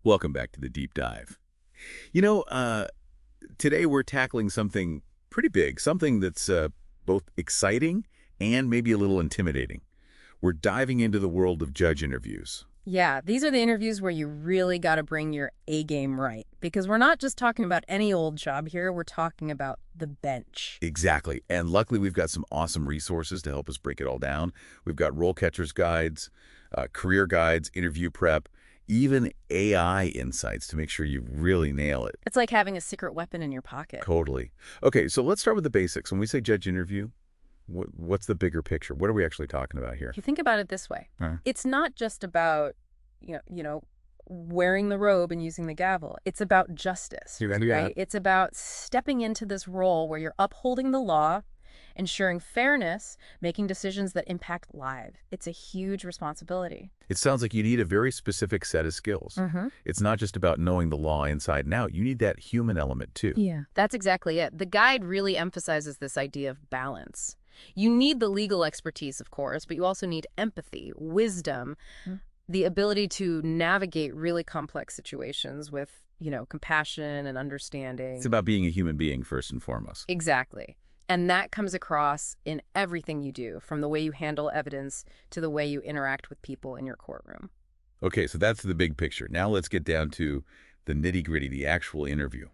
Welcome back to the deep dive. You know, today we're tackling something pretty big, something that's both exciting and maybe a little intimidating. We're diving into the world of judge interviews. Yeah, these are the interviews where you really got to bring your A game right. Because we're not just talking about any old job here, we're talking about the bench. Exactly. And luckily, we've got some awesome resources to help us break it all down. We've got role catchers guides, career guides, interview prep, even AI insights to make sure you really nail it. It's like having a secret weapon in your pocket. Totally. Okay, so let's start with the basics. When we say judge interview, what's the bigger picture? What are we actually talking about here? You think about it this way. Huh? It's not just about, wearing the robe and using the gavel. It's about justice, right? It's about stepping into this role where you're upholding the law, ensuring fairness, making decisions that impact lives. It's a huge responsibility. It sounds like you need a very specific set of skills. It's not just about knowing the law inside and out. You need that human element, too. Yeah. That's exactly it. The guide really emphasizes this idea of balance. You need the legal expertise, of course, but you also need empathy, wisdom, the ability to navigate really complex situations with, compassion and understanding. It's about being a human being, first and foremost. Exactly. And that comes across in everything you do, from the way you handle evidence to the way you interact with people in your courtroom. Okay, so that's the big picture. Now let's get down to the nitty-gritty, the actual interview.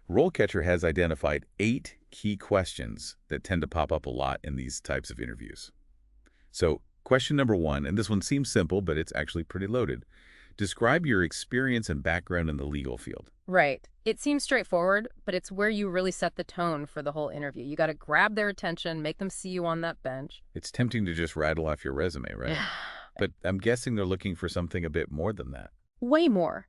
RoleCatcher has identified 8 key questions that tend to pop up a lot in these types of interviews. So question number 1, and this one seems simple, but it's actually pretty loaded. Describe your experience and background in the legal field. Right. It seems straightforward, but it's where you really set the tone for the whole interview. You got to grab their attention, make them see you on that bench. It's tempting to just rattle off your resume, right? But I'm guessing they're looking for something a bit more than that. Way more.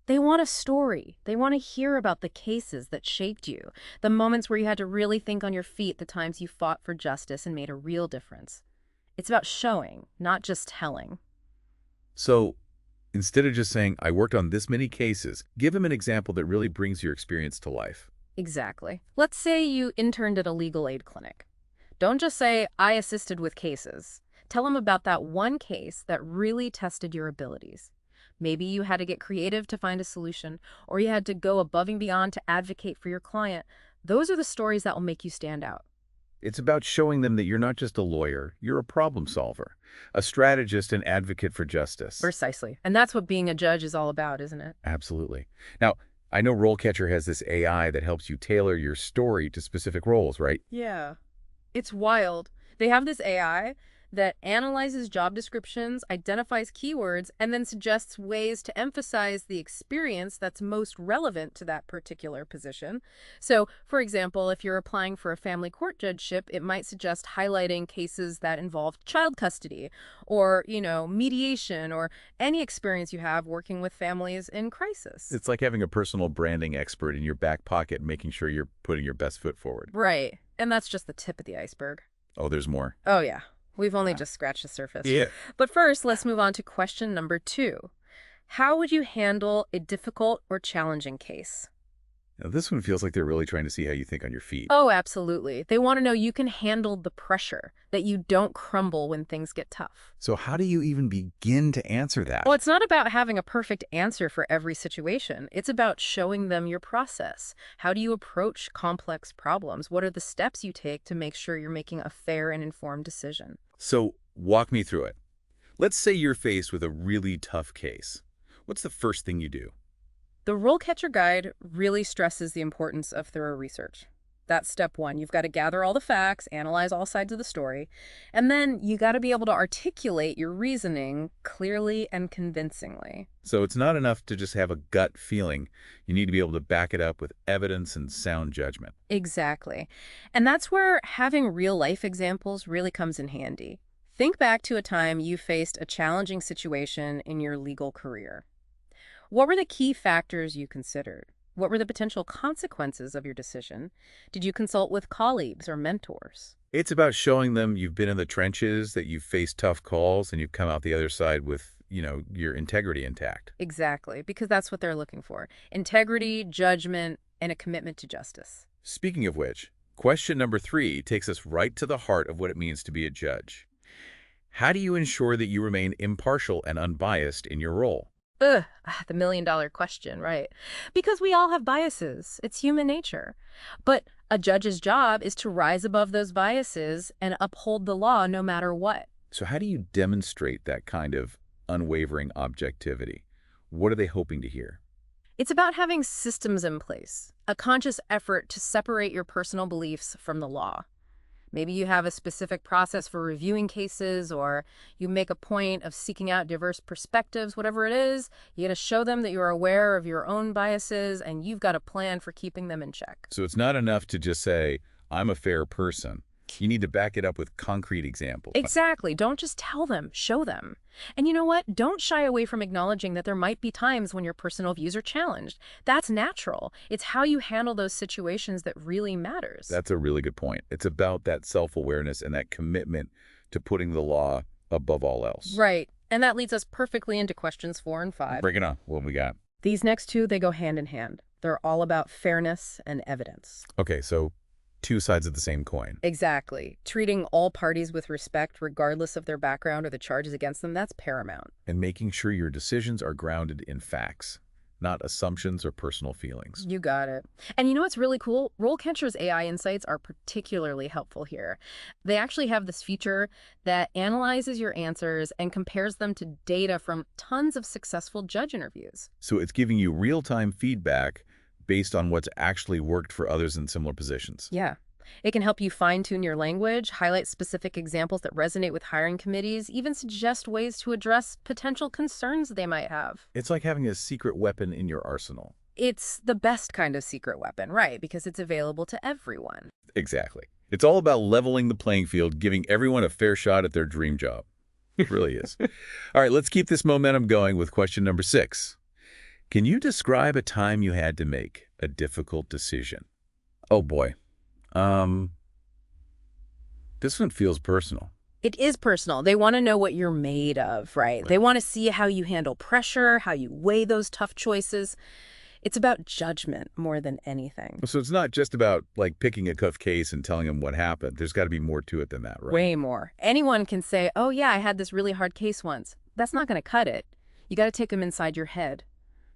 They want a story. They want to hear about the cases that shaped you, the moments where you had to really think on your feet, the times you fought for justice and made a real difference. It's about showing, not just telling. So instead of just saying, I worked on this many cases, give them an example that really brings your experience to life. Exactly. Let's say you interned at a legal aid clinic. Don't just say, I assisted with cases. Tell them about that one case that really tested your abilities. Maybe you had to get creative to find a solution, or you had to go above and beyond to advocate for your client. Those are the stories that will make you stand out. It's about showing them that you're not just a lawyer, you're a problem solver, a strategist and advocate for justice. Precisely. And that's what being a judge is all about, isn't it? Absolutely. Now, I know RoleCatcher has this AI that helps you tailor your story to specific roles, right? Yeah. It's wild. They have this AI that analyzes job descriptions, identifies keywords, and then suggests ways to emphasize the experience that's most relevant to that particular position. So, for example, if you're applying for a family court judgeship, it might suggest highlighting cases that involve child custody or, mediation or any experience you have working with families in crisis. It's like having a personal branding expert in your back pocket, making sure you're putting your best foot forward. Right. And that's just the tip of the iceberg. Oh, there's more. Oh, yeah. We've only just scratched the surface. Yeah. But first, let's move on to question number 2. How would you handle a difficult or challenging case? Now, this one feels like they're really trying to see how you think on your feet. Oh, absolutely. They want to know you can handle the pressure, that you don't crumble when things get tough. So how do you even begin to answer that? Well, it's not about having a perfect answer for every situation. It's about showing them your process. How do you approach complex problems? What are the steps you take to make sure you're making a fair and informed decision? So walk me through it. Let's say you're faced with a really tough case. What's the first thing you do? The RoleCatcher Guide really stresses the importance of thorough research. That's step 1. You've got to gather all the facts, analyze all sides of the story, and then you got to be able to articulate your reasoning clearly and convincingly. So it's not enough to just have a gut feeling. You need to be able to back it up with evidence and sound judgment. Exactly. And that's where having real-life examples really comes in handy. Think back to a time you faced a challenging situation in your legal career. What were the key factors you considered? What were the potential consequences of your decision? Did you consult with colleagues or mentors? It's about showing them you've been in the trenches, that you've faced tough calls, and you've come out the other side with, your integrity intact. Exactly, because that's what they're looking for. Integrity, judgment, and a commitment to justice. Speaking of which, question number 3 takes us right to the heart of what it means to be a judge. How do you ensure that you remain impartial and unbiased in your role? Ugh, the million-dollar question, right? Because we all have biases. It's human nature. But a judge's job is to rise above those biases and uphold the law no matter what. So how do you demonstrate that kind of unwavering objectivity? What are they hoping to hear? It's about having systems in place, a conscious effort to separate your personal beliefs from the law. Maybe you have a specific process for reviewing cases, or you make a point of seeking out diverse perspectives, whatever it is. You got to show them that you're aware of your own biases and you've got a plan for keeping them in check. So it's not enough to just say, I'm a fair person. You need to back it up with concrete examples. Exactly. Don't just tell them, show them. And you know what? Don't shy away from acknowledging that there might be times when your personal views are challenged. That's natural. It's how you handle those situations that really matters. That's a really good point. It's about that self-awareness and that commitment to putting the law above all else. Right. And that leads us perfectly into questions 4 and 5. Bring it on. What we got? These next two, they go hand in hand. They're all about fairness and evidence. Okay, so two sides of the same coin. Exactly. Treating all parties with respect, regardless of their background or the charges against them, that's paramount. And making sure your decisions are grounded in facts, not assumptions or personal feelings. You got it. And you know what's really cool? RoleCatcher's AI insights are particularly helpful here. They actually have this feature that analyzes your answers and compares them to data from tons of successful judge interviews. So it's giving you real-time feedback based on what's actually worked for others in similar positions. Yeah. It can help you fine-tune your language, highlight specific examples that resonate with hiring committees, even suggest ways to address potential concerns they might have. It's like having a secret weapon in your arsenal. It's the best kind of secret weapon, right? Because it's available to everyone. Exactly. It's all about leveling the playing field, giving everyone a fair shot at their dream job. It really is. All right, let's keep this momentum going with question number 6. Can you describe a time you had to make a difficult decision? Oh boy. This one feels personal. It is personal. They want to know what you're made of, right? They want to see how you handle pressure, how you weigh those tough choices. It's about judgment more than anything. So it's not just about like picking a tough case and telling them what happened. There's got to be more to it than that, right? Way more. Anyone can say, oh yeah, I had this really hard case once. That's not going to cut it. You got to take them inside your head.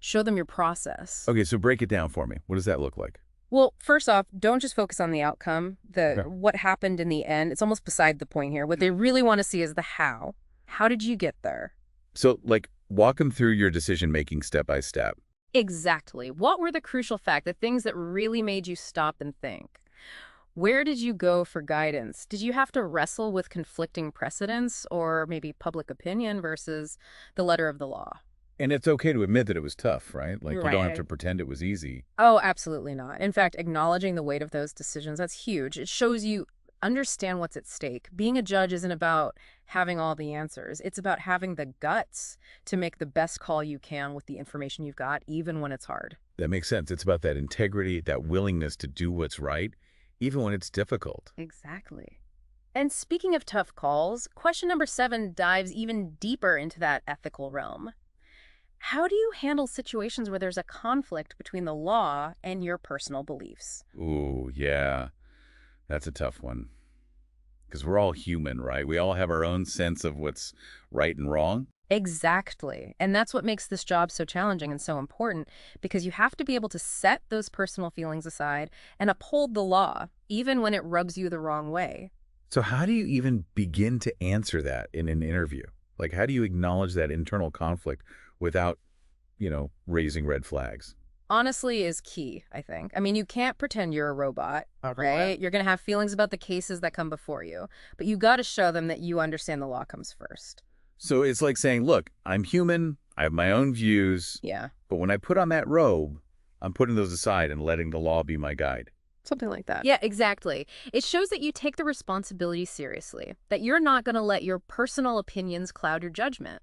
Show them your process. Okay, so break it down for me. What does that look like? Well, first off, don't just focus on the outcome, what happened in the end. It's almost beside the point here. What they really want to see is the how. How did you get there? So, like, walk them through your decision-making step by step. Exactly. What were the crucial facts, the things that really made you stop and think? Where did you go for guidance? Did you have to wrestle with conflicting precedents or maybe public opinion versus the letter of the law? And it's okay to admit that it was tough, right? Like, you don't have Right. to pretend it was easy. Oh, absolutely not. In fact, acknowledging the weight of those decisions, that's huge. It shows you understand what's at stake. Being a judge isn't about having all the answers. It's about having the guts to make the best call you can with the information you've got, even when it's hard. That makes sense. It's about that integrity, that willingness to do what's right, even when it's difficult. Exactly. And speaking of tough calls, question number 7 dives even deeper into that ethical realm. How do you handle situations where there's a conflict between the law and your personal beliefs? Ooh, yeah. That's a tough one. Because we're all human, right? We all have our own sense of what's right and wrong. Exactly. And that's what makes this job so challenging and so important, because you have to be able to set those personal feelings aside and uphold the law, even when it rubs you the wrong way. So how do you even begin to answer that in an interview? Like, how do you acknowledge that internal conflict without, raising red flags? Honestly is key, I think. I mean, you can't pretend you're a robot, right? You're going to have feelings about the cases that come before you, but you got to show them that you understand the law comes first. So it's like saying, look, I'm human, I have my own views, Yeah, but when I put on that robe, I'm putting those aside and letting the law be my guide. something like that. Yeah, exactly. It shows that you take the responsibility seriously, that you're not going to let your personal opinions cloud your judgment.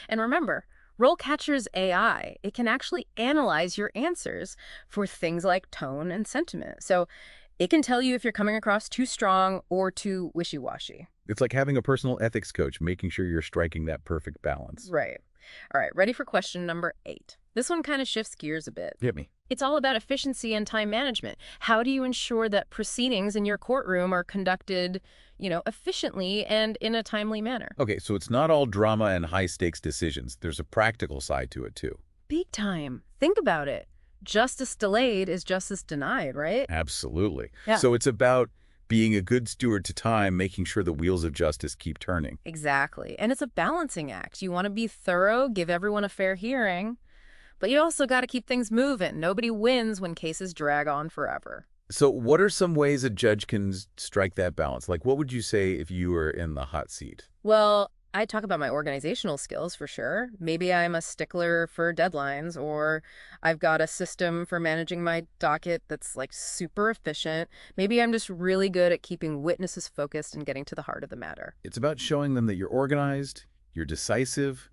And remember, RoleCatcher's AI, it can actually analyze your answers for things like tone and sentiment. So it can tell you if you're coming across too strong or too wishy-washy. It's like having a personal ethics coach, making sure you're striking that perfect balance. Right. All right, ready for question number 8. This one kind of shifts gears a bit. Hit me. It's all about efficiency and time management. How do you ensure that proceedings in your courtroom are conducted, efficiently and in a timely manner? Okay, so it's not all drama and high-stakes decisions. There's a practical side to it, too. Big time. Think about it. Justice delayed is justice denied, right? Absolutely. Yeah. So it's about being a good steward to time, making sure the wheels of justice keep turning. Exactly. And it's a balancing act. You want to be thorough, give everyone a fair hearing, but you also got to keep things moving. Nobody wins when cases drag on forever. So what are some ways a judge can strike that balance? Like, what would you say if you were in the hot seat? Well, I talk about my organizational skills for sure. Maybe I'm a stickler for deadlines, or I've got a system for managing my docket that's like super efficient. Maybe I'm just really good at keeping witnesses focused and getting to the heart of the matter. It's about showing them that you're organized, you're decisive,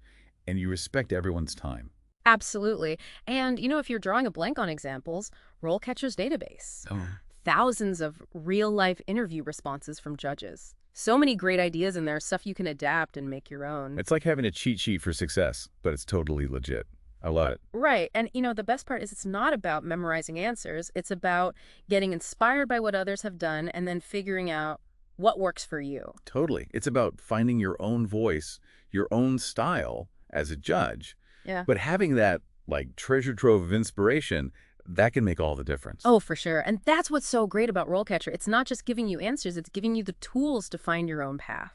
and you respect everyone's time. Absolutely. And, if you're drawing a blank on examples, RoleCatcher's database. Oh. Thousands of real-life interview responses from judges. So many great ideas in there, stuff you can adapt and make your own. It's like having a cheat sheet for success, but it's totally legit. I love it. Right. And, the best part is it's not about memorizing answers. It's about getting inspired by what others have done and then figuring out what works for you. Totally. It's about finding your own voice, your own style as a judge. Yeah. But having that, like, treasure trove of inspiration, that can make all the difference. Oh, for sure. And that's what's so great about RoleCatcher. It's not just giving you answers, it's giving you the tools to find your own path.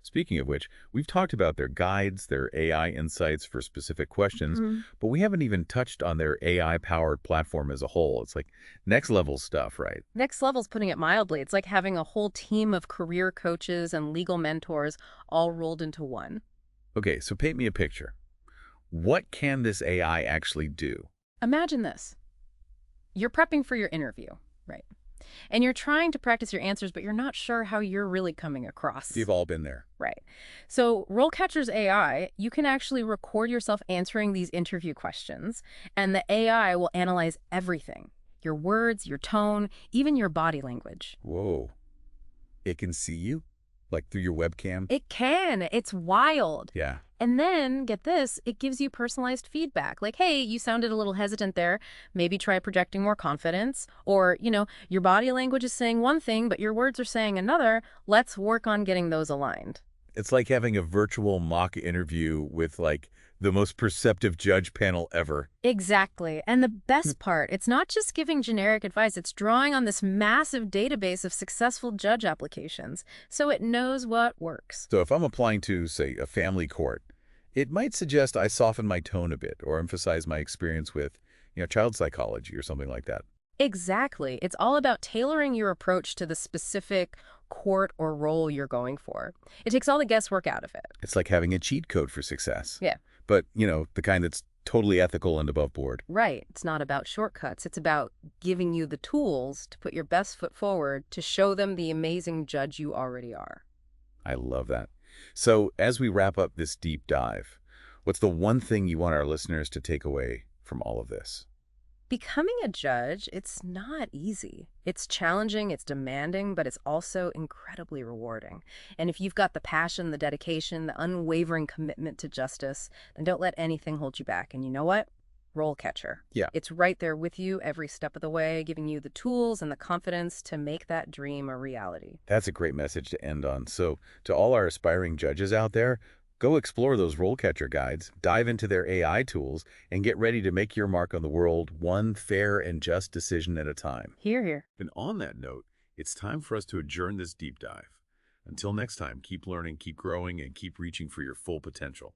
Speaking of which, we've talked about their guides, their AI insights for specific questions, Mhm. but we haven't even touched on their AI-powered platform as a whole. It's like next level stuff, right? Next level's putting it mildly. It's like having a whole team of career coaches and legal mentors all rolled into one. Okay, so paint me a picture. What can this AI actually do? Imagine this. You're prepping for your interview, right? And you're trying to practice your answers, but you're not sure how you're really coming across. We've all been there. Right. So RoleCatcher's AI, you can actually record yourself answering these interview questions, and the AI will analyze everything. Your words, your tone, even your body language. Whoa. It can see you? Like through your webcam? It can. It's wild. Yeah. And then, get this, it gives you personalized feedback. Like, hey, you sounded a little hesitant there. Maybe try projecting more confidence. Or, your body language is saying one thing, but your words are saying another. Let's work on getting those aligned. It's like having a virtual mock interview with, like, the most perceptive judge panel ever. Exactly. And the best part, it's not just giving generic advice. It's drawing on this massive database of successful judge applications, so it knows what works. So if I'm applying to, say, a family court, it might suggest I soften my tone a bit or emphasize my experience with, child psychology or something like that. Exactly. It's all about tailoring your approach to the specific court or role you're going for. It takes all the guesswork out of it. It's like having a cheat code for success. Yeah. But, the kind that's totally ethical and above board. Right. It's not about shortcuts. It's about giving you the tools to put your best foot forward to show them the amazing judge you already are. I love that. So as we wrap up this deep dive, what's the one thing you want our listeners to take away from all of this? Becoming a judge, it's not easy. It's challenging, it's demanding, but it's also incredibly rewarding. And if you've got the passion, the dedication, the unwavering commitment to justice, then don't let anything hold you back. And you know what? RoleCatcher. Yeah. It's right there with you every step of the way, giving you the tools and the confidence to make that dream a reality. That's a great message to end on. So to all our aspiring judges out there, go explore those RoleCatcher guides, dive into their AI tools, and get ready to make your mark on the world one fair and just decision at a time. Hear, hear. And on that note, it's time for us to adjourn this deep dive. Until next time, keep learning, keep growing, and keep reaching for your full potential.